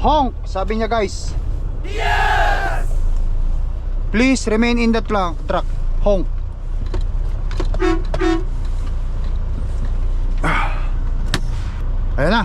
Honk, sabi niya guys. Yes! Please remain in the truck. Honk. Ayan na.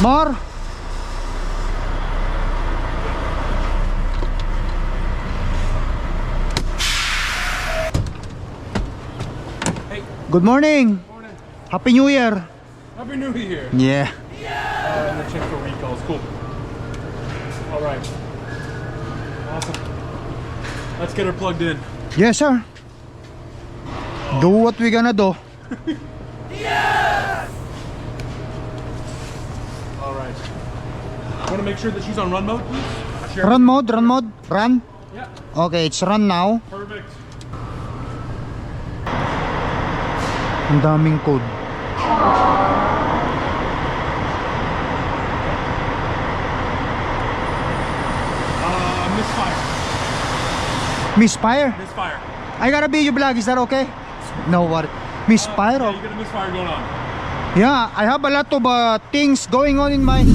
Mar. Hey. Good morning. Morning. Happy New Year. Happy New Year. Yeah. And then check for recalls. Cool. All right. Awesome. Let's get her plugged in. Yes, sir. Do what we gonna do. All right. Want to make sure that she's on run mode, please? Sure. Run mode, run. Yeah. Okay, it's run now. Perfect. Ang daming code. Misfire. Misfire. Misfire. I got a video vlog, is that okay? No, what? Misfire? Yeah, you got a misfire going on. Yeah, I have a lot of things going on in my...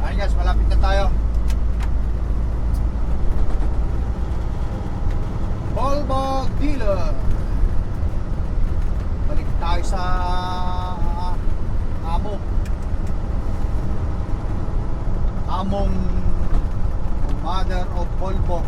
Ayun guys, malapit na tayo. Volvo dealer. Balik tayo sa among mother of Volvo.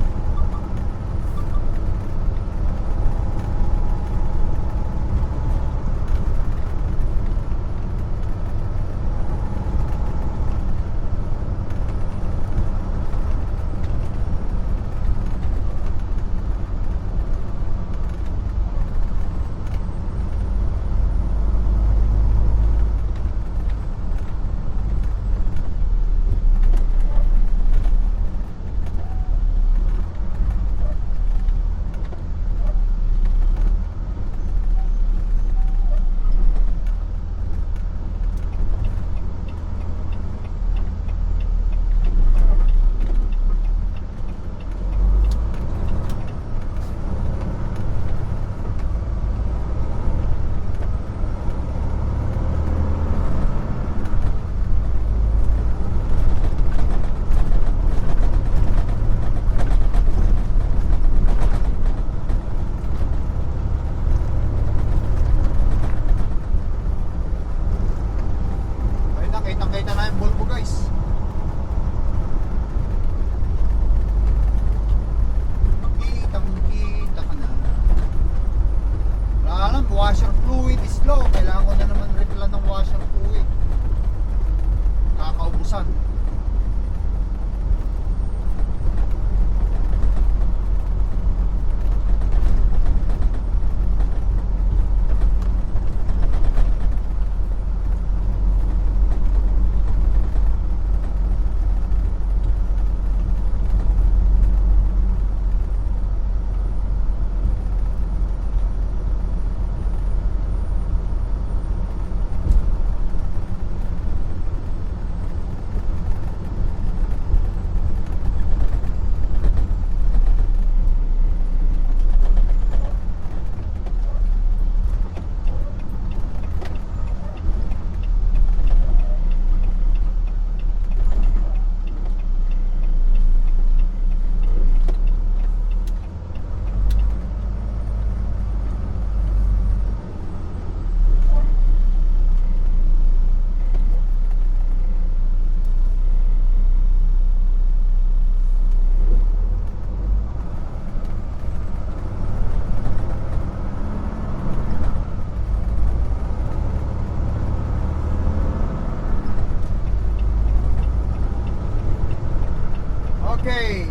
Okay.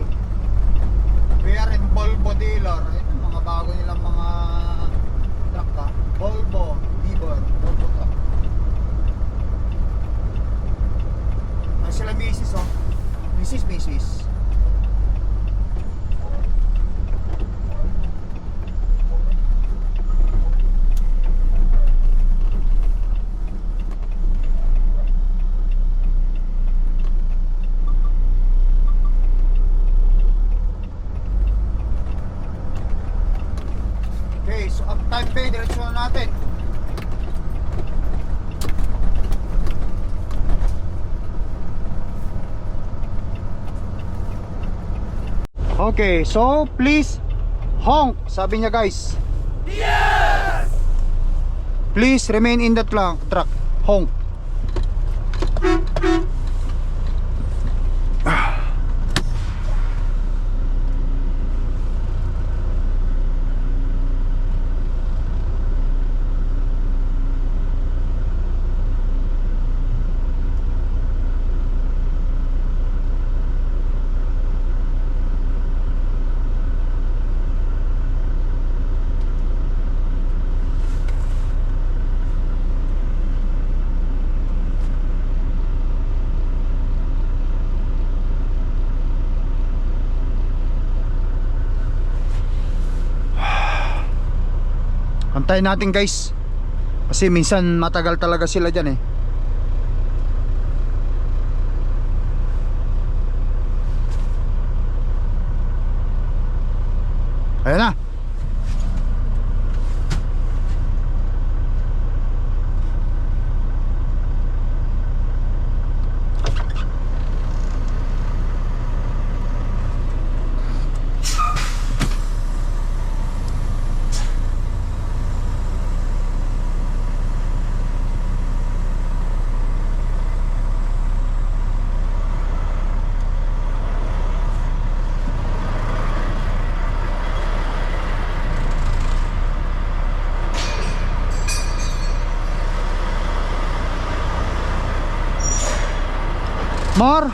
We are in Volvo dealer. Ito mga bago nilang mga truck ha. Volvo, Bieber, Volvo truck. Sila misis oh. Misis. Okay, so up time pay, diretso na natin. Okay, so please honk, sabi niya guys. Yes! Please remain in the truck. Honk. Antayin natin guys. Kasi minsan matagal talaga sila dyan eh. Ayan na. Mar.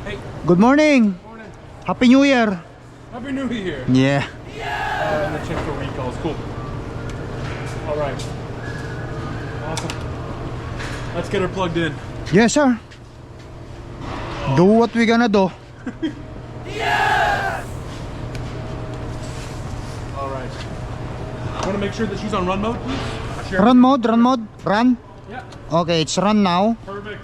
Hey. Good morning. Morning. Happy New Year. Happy New Year. Yeah. And the check for recalls. Cool. All right. Awesome. Let's get her plugged in. Yes, sir. Do what we gonna do. All right. Want to make sure that she's on run mode, please? Share. Run mode. Run. Yeah. Okay, it's run now. Perfect.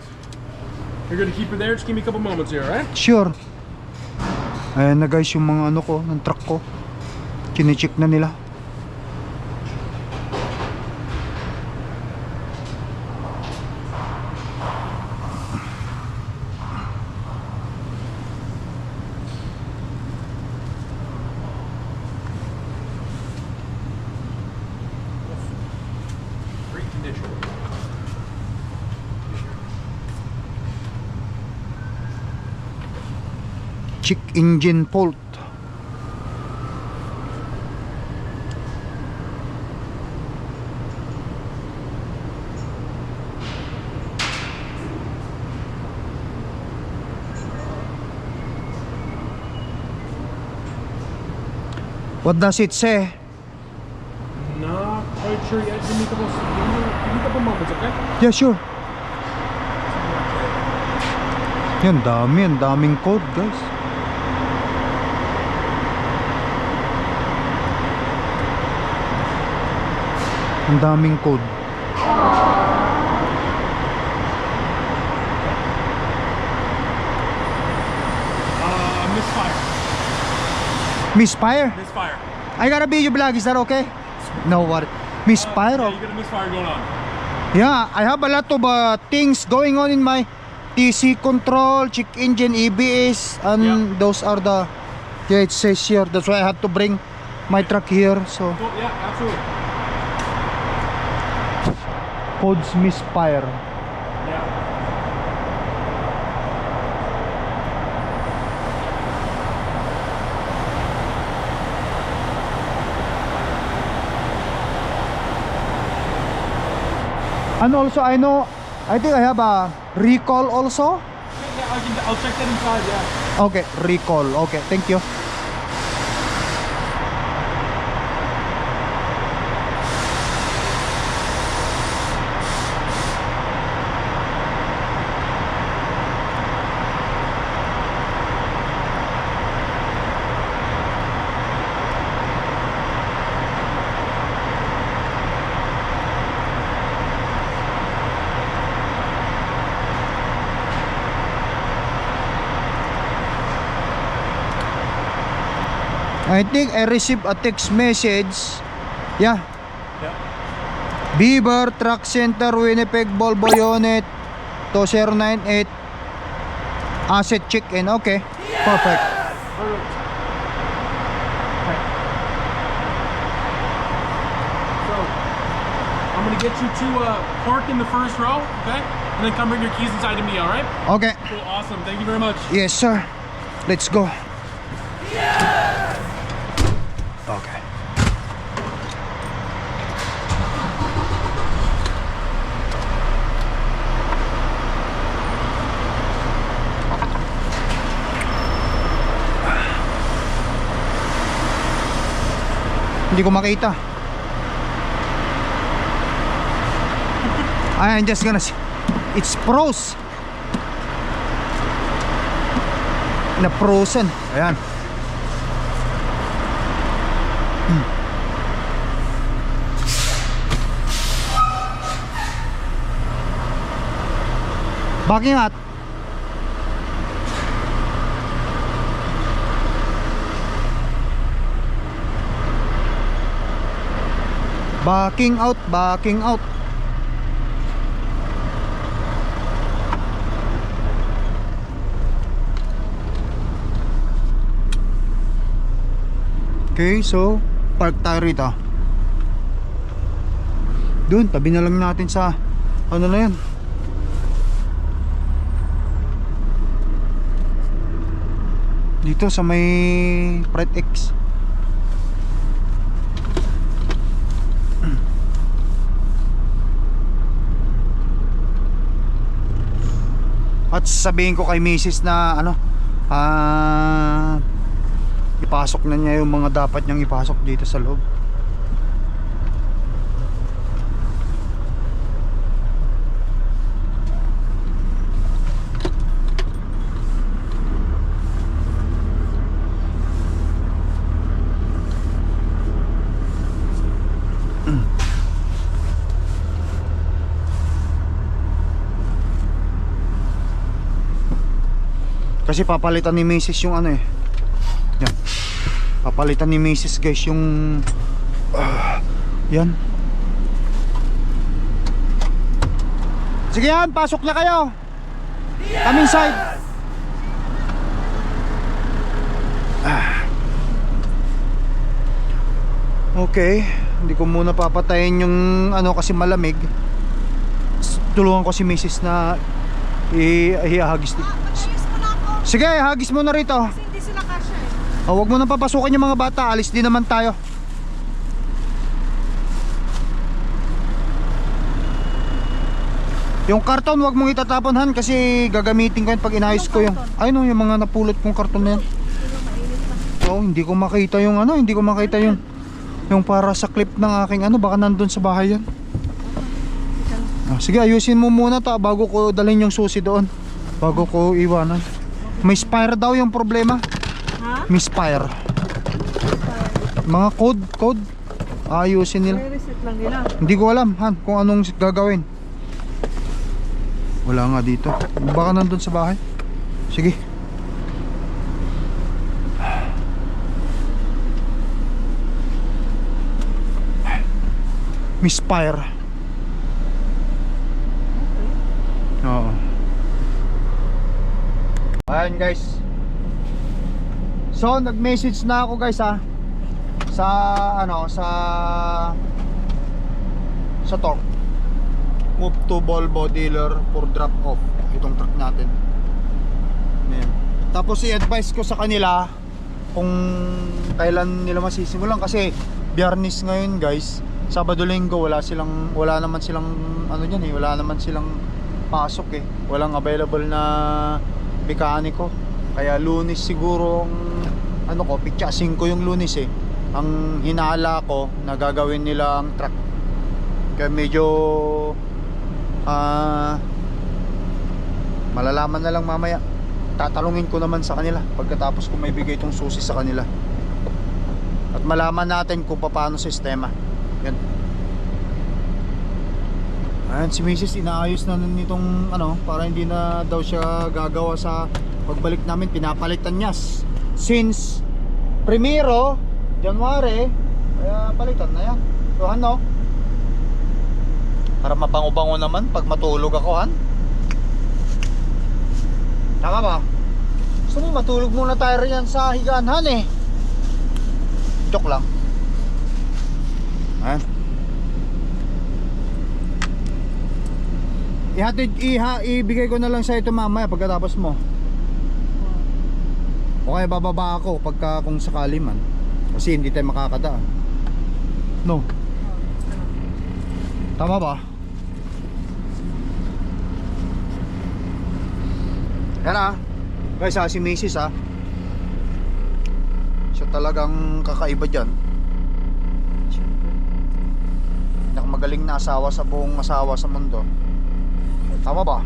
You're gonna keep her there. Just give me a couple moments here, all right? Sure. Ayan na guys yung mga ano ko, ng truck ko. Kine-check na nila. Great condition. Check engine fault. What does it say? Not quite sure yet. Give me a couple moments, okay? Yeah, sure. Yan, ang daming code, guys. Ang daming code. Misfire. Misfire? Misfire. I got a video vlog, is that okay? No, what? Misfire? Yeah, you got a misfire going on. Yeah, I have a lot of things going on in my TC control, check engine, EBS, and Yeah. those are the, yeah, it says here. That's why I have to bring my truck here. So Oh, yeah, absolutely. codes misfire. Yeah. And also I know, I think I have a recall also. Yeah, I'll check that inside, yeah. Okay, recall. Okay, thank you. I think I received a text message. Yeah. Yeah. Beaver Truck Center, Winnipeg, Volvo Unit 2098. Asset check-in. Okay. Perfect. Alright. Okay. So, I'm gonna get you to park in the first row, okay? And then come bring your keys inside to me, alright? Okay. Cool, awesome. Thank you very much. Yes, sir. Let's go. Okay. Hindi ko makita. I'm just gonna see. It's froze. Na frozen. Ayan. Backing out. Backing out, backing out. Okay, so park tayo rito. Doon, tabi na lang natin sa ano na yan. Dito sa may Fred X. At sabihin ko kay Mrs. na ano, ipasok na niya yung mga dapat niyang ipasok dito sa loob. Kasi papalitan ni Mrs. yung ano eh. Yan. Papalitan ni Mrs. guys yung yan. Sige yan, pasok na kayo. Come inside. Okay, hindi ko muna papatayin yung ano kasi malamig. Tulungan ko si Mrs. na ihagis. Sige, hagis mo na rito. Kasi hindi sila kasya eh. Huwag mo nang papasukin yung mga bata. Alis din naman tayo. Yung karton wag mong itatapon Han, kasi gagamitin ko yun pag inayos ko yung ayun yung mga napulot kong karton na yan. Oh, hindi ko makita yung ano, hindi ko makita yung para sa clip ng aking ano, baka nandun sa bahay yan. Sige, ayusin mo muna ta bago ko dalhin yung susi doon. Bago ko iwanan. May spire daw yung problema. Ha? May spire. Mga code. Ayusin nila. Reset lang nila. Hindi ko alam Han kung anong gagawin. Wala nga dito. Baka nandun sa bahay. Sige. May spire. Oo. Ayan guys. So nag-message na ako guys ha. Sa ano, sa Torque. Move to Volvo dealer for drop off itong truck natin. Ayan. Tapos i-advise ko sa kanila kung kailan nila masisimulan kasi Biyernes ngayon guys. Sabado Linggo wala naman silang ano diyan eh, wala naman silang pasok eh. Walang available na mekaniko. Kaya Lunes siguro ang ano ko, pitsa 5 yung Lunes eh. Ang hinala ko na gagawin nila ang truck. Kaya medyo malalaman na lang mamaya. Tatalungin ko naman sa kanila pagkatapos ko may bigay itong susi sa kanila. At malaman natin kung paano sistema. Yan. Ayan, si Mrs. inaayos na nitong ano, para hindi na daw siya gagawa sa pagbalik namin. Pinapalitan niya since primero January, kaya palitan na yan. So ano, para mabango-bango naman pag matulog ako, han. Tama ba? Gusto mo matulog muna tayo riyan sa higaan, han eh. Joke lang. Ayan. Ibigay ko na lang sa ito mamaya pagkatapos mo. O kaya bababa ako pagka kung sakali man. Kasi hindi tayo makakadaan. No. Tama ba? Yan ah. Guys si Mrs. Siya talagang kakaiba dyan. Nakamagaling na asawa sa buong asawa sa mundo. Tama ba?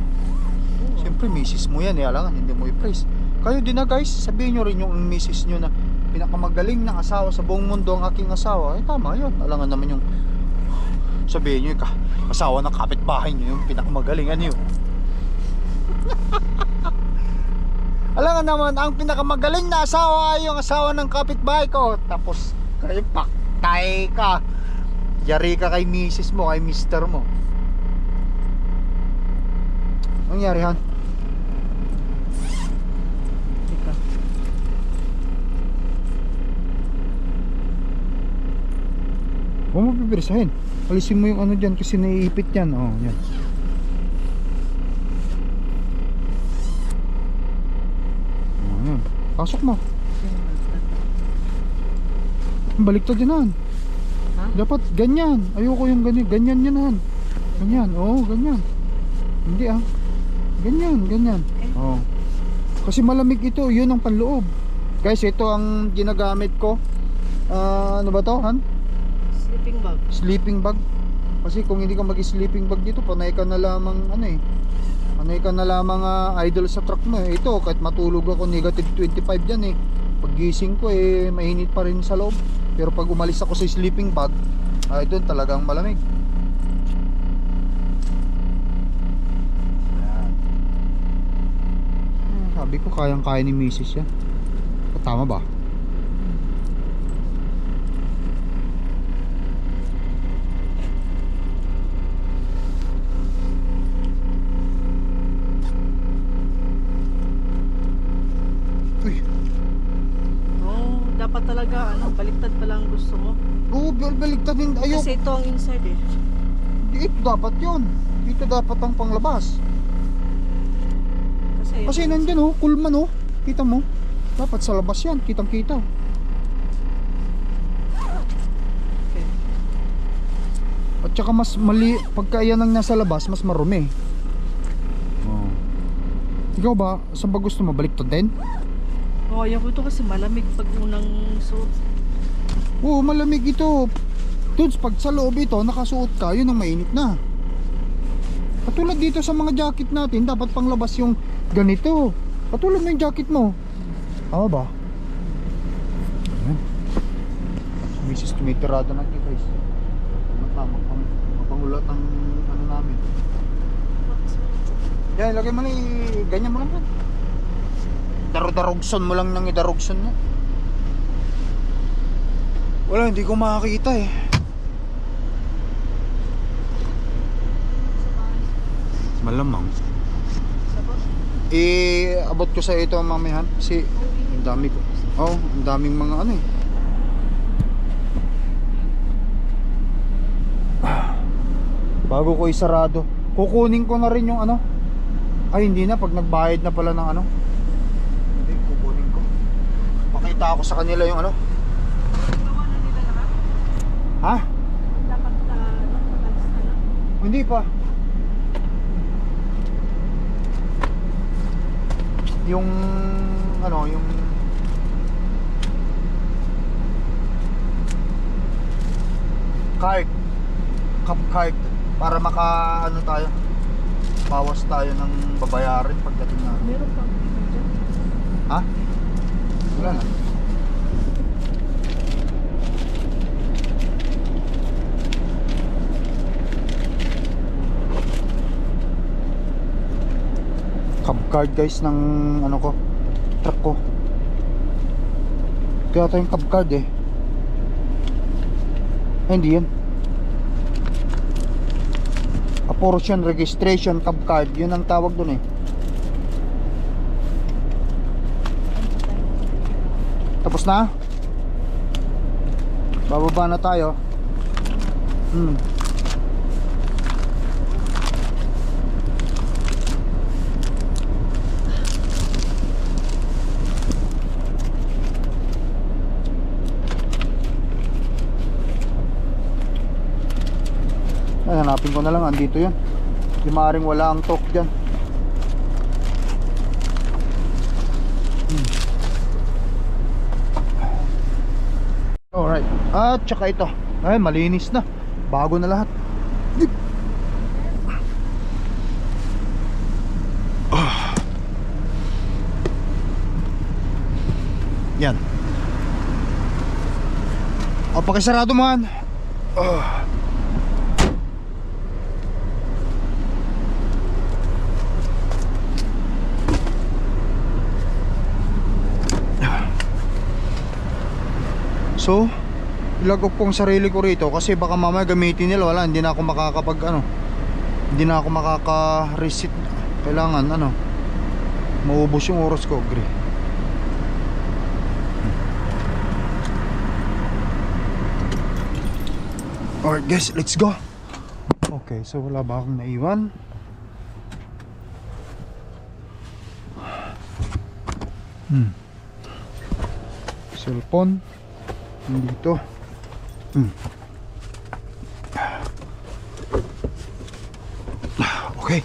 Siyempre Mrs. mo yan alangan, hindi mo i-praise. Kayo din na guys, sabihin nyo rin yung Mrs. nyo na pinakamagaling na asawa sa buong mundo ang aking asawa. Tama yun, alangan naman yung sabihin nyo asawa ng kapitbahay nyo yung pinakamagaling. Ano yun? Alangan naman, ang pinakamagaling na asawa ay yung asawa ng kapitbahay ko. Tapos kayo paktay ka, yari ka kay Mrs. mo, kay Mr. mo. Anong nangyari, han? Huwag mo pipirisahin. Alisin mo yung ano dyan kasi naiipit yan. Oh, yan. Oh, yan. Pasok mo. Baliktad yan, han. Dapat ganyan. Ayoko yung ganyan. Ganyan yan, han. Ganyan. Oo, ganyan. Hindi ganyan, ganyan. Oh. Kasi malamig ito, yun ang panloob. Guys, ito ang ginagamit ko. Ano ba to, han? Sleeping bag. Sleeping bag. Kasi kung hindi ka mag-sleeping bag dito, panay ka na lamang panay ka na lamang idol sa truck mo eh. Ito, kahit matulog ako, negative 25 yan eh. Pag gising ko eh, mainit pa rin sa loob. Pero pag umalis ako sa sleeping bag, doon talagang malamig. Sabi ko kayang-kaya ni Mrs. yan. Tama ba? Uy. Oh, dapat talaga baliktad pala ang gusto mo. Oo, baligtad din. Ayoko. Kasi ito ang inside eh. Ito dapat yun. Ito dapat ang panglabas. Kasi nandyan oh, kulman oh. Kita mo? Dapat sa labas yan, kitang kita. Okay. At saka mas mali, pagka yan ang nasa labas, mas marumi. Oh. Ikaw ba, saan ba gusto mo? Baliktad din? Oh, ayaw ko ito kasi malamig pag unang suot. Oo, malamig ito. Dudes, pag sa loob ito, nakasuot ka, yun ang mainit na. Katulad dito sa mga jacket natin, dapat panglabas yung ganito. Katulad mo yung jacket mo. Tama ba? Ayan. Mrs. tumitirada na kita guys. Mapangulat ang ano namin. Yan, lagay mo na ganyan mo lang yan. Darugson mo lang ng idarugson mo. Wala, hindi ko makakita eh. Malamang. Abot ko sa ito mamihan kasi ang dami ko. Oh, ang daming mga ano eh. Bago ko isarado, kukunin ko na rin yung ano. Ay hindi na, pag nagbayad na pala ng ano. Hindi, kukunin ko. Pakita ako sa kanila yung ano. Ha? Dapat Hindi pa. Yung ano, yung card, cup card, para maka ano tayo, bawas tayo ng babayarin pagdating na. Meron pa. Ha? Wala na. Cup card guys ng ano ko, truck ko. Kaya ito yung cup card eh. Ay, hindi yan. A portion registration cup card, yun ang tawag dun eh. Tapos na? Bababa na tayo. Ay, hanapin ko na lang, andito yun. Di maaaring wala ang talk dyan. Alright, at saka ito. Ay, malinis na. Bago na lahat. Yan. O, pakisarado mo yan. So, ilagok kong sarili ko rito kasi baka mamaya gamitin nila, wala, hindi na ako makakapag ano, hindi na ako makaka-reset. Kailangan ano, maubos yung oras ko, agree. Alright guys, let's go. Okay, so wala ba akong naiwan? Cellphone dito. Okay.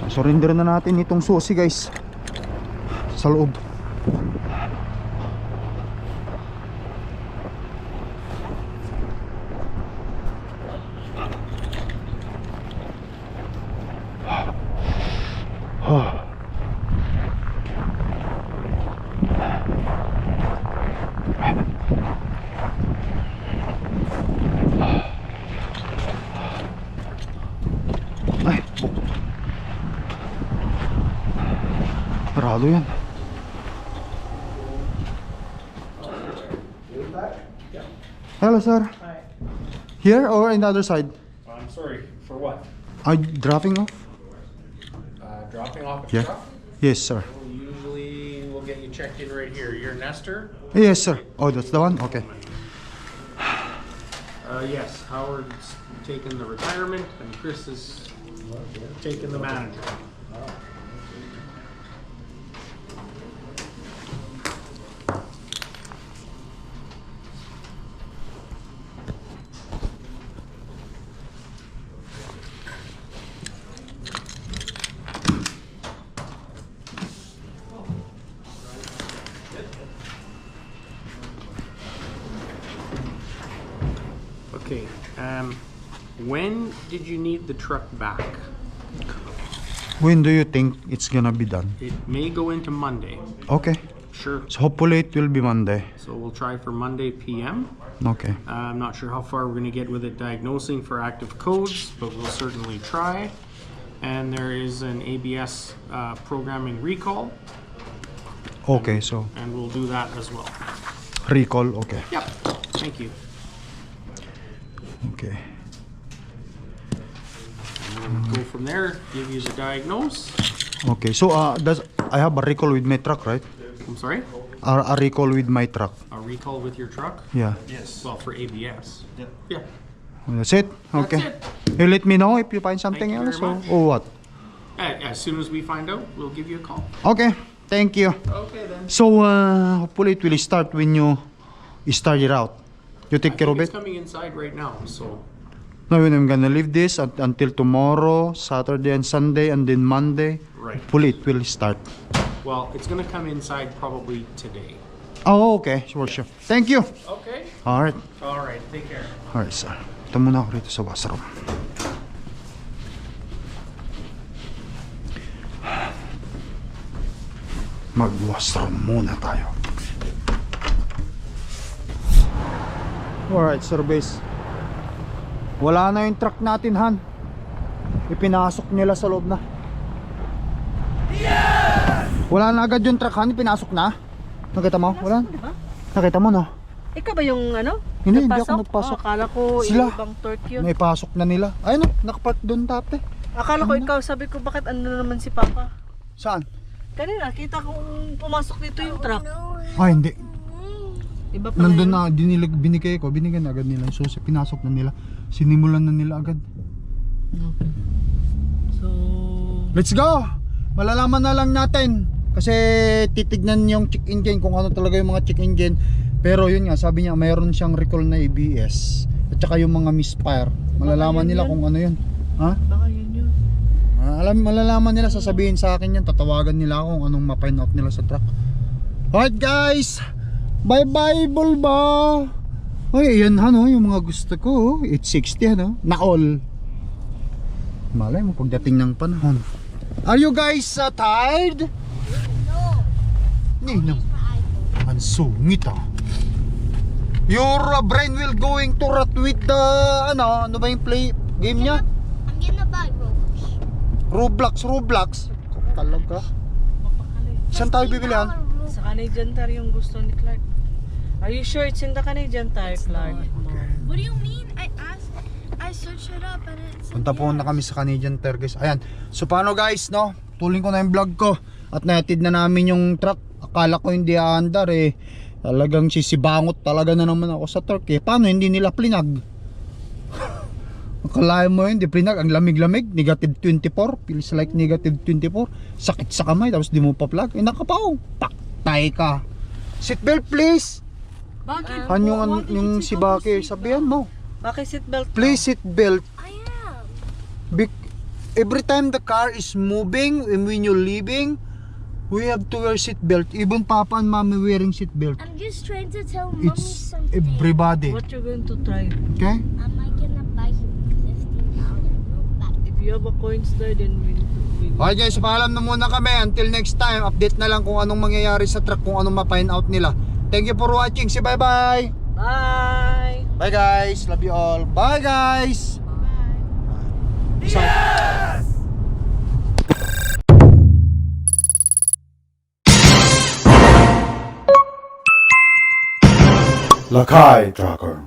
Surrender na natin itong susi guys sa loob. Ay, parado yan. Hello sir. Hi. Here or in the other side? I'm sorry, for what? Are you dropping off? Dropping off a Yeah. truck? Yes sir. Usually we'll get you checked in right here. You're Nestor? Yes sir. Oh, that's the one? Okay. Yes, Howard's taken the retirement and Chris is taking the manager. Okay, when did you need the truck back? When do you think it's gonna be done? It may go into Monday. Okay. Sure. So hopefully it will be Monday. So we'll try for Monday PM. Okay. I'm not sure how far we're going to get with it diagnosing for active codes, but we'll certainly try. And there is an ABS programming recall, Okay, so and we'll do that as well. recall, okay. Yep. Thank you. Okay. And we'll go from there, give you the diagnose. Okay. So does I have a recall with my truck, right? I'm sorry? A recall with my truck. A recall with your truck? Yeah. Yes. Well, for ABS. Yeah. That's it. Okay. That's You let me know if you find something Thank you else very or, much. or what. As soon as we find out, we'll give you a call. Okay, thank you. Okay then. So, hopefully it will start when you start it out. You take care of It's it? coming inside right now, so No, I'm gonna leave this until tomorrow, Saturday and Sunday, and then Monday. right. Hopefully it will start. Well, it's gonna come inside probably today. Oh, okay. Sure, sure. Thank you. Okay. Alright. All right. Take care. Alright, sir. Ito muna ako rito sa washroom. Mag-washroom muna tayo. Alright, sir base. Wala na yung truck natin, Han. Ipinasok nila sa loob na. Wala na agad yung truck, Han. Ipinasok na. Nakita mo? Wala. Diba? Nakita mo, no? Ikaw ba yung ano? Hindi ako nagpasok. Akala ko Sila. ibang torque yun. Naipasok na nila. Ayun, no, nakapark doon tate. Akala ko ikaw, sabi ko bakit ano naman si Papa? Saan? Kanina, kita kong pumasok dito yung truck. Ah, hindi. Iba pala Nandun yun. na, binigay ko, binigyan na agad nila. So, pinasok na nila. Sinimulan na nila agad. Okay. So, Let's go! Malalaman na lang natin. Kasi titignan yung check engine kung ano talaga yung mga check engine. Pero yun nga, sabi niya mayroon siyang recall na ABS. At saka yung mga misfire. Malalaman Baka yun nila yun. kung ano yun. Ha? baka yun yun. Malalaman nila, sasabihin sa akin yan. Tatawagan nila ako kung anong ma-find out nila sa truck. Alright guys! Bye bye Bulba! Ay, yan ano, yung mga gusto ko. 860 ano, na all. Malay mo pagdating ng panahon. Are you guys tired? No. Ang sungit ah. Your brain will going to rot with the ano ba yung play game niya? I'm gonna buy Roblox. Talaga. Saan tayo bibilihan? Sa Canadian Tire yung gusto ni Clark. Are you sure it's in the Canadian Tire, Clark? What do you mean? I searched it up and it's Punta po na kami sa Canadian Tire guys. Ayan. So paano guys, no? Tuloy ko na yung vlog ko. At nahatid na namin yung truck. Akala ko hindi aandar eh. Talagang sisibangot talaga na naman ako sa truck eh. Paano hindi nila plinag? Akalain mo yun, di plinag. Ang lamig-lamig. Negative 24. Feels like negative 24. Sakit sa kamay. Tapos di mo pa plug. Eh nakapaw. Paktay ka. Seatbelt please. Bakit? Han yung si Baki. Sabihan mo. Bakit seatbelt? Please seatbelt. I am. Every time the car is moving and when you're leaving, we have to wear seatbelt. Even Papa and Mommy wearing seatbelt. I'm just trying to tell mommy It's something. everybody. What you going to try? Okay? Am I gonna buy him $15 Robux? If you have a coins there, then we Okay guys, paalam na muna kami. Until next time, update na lang kung anong mangyayari sa truck, kung anong ma-find out nila. Thank you for watching. Say bye-bye. Bye! Bye guys. Love you all. Bye guys. Lakai Tracker.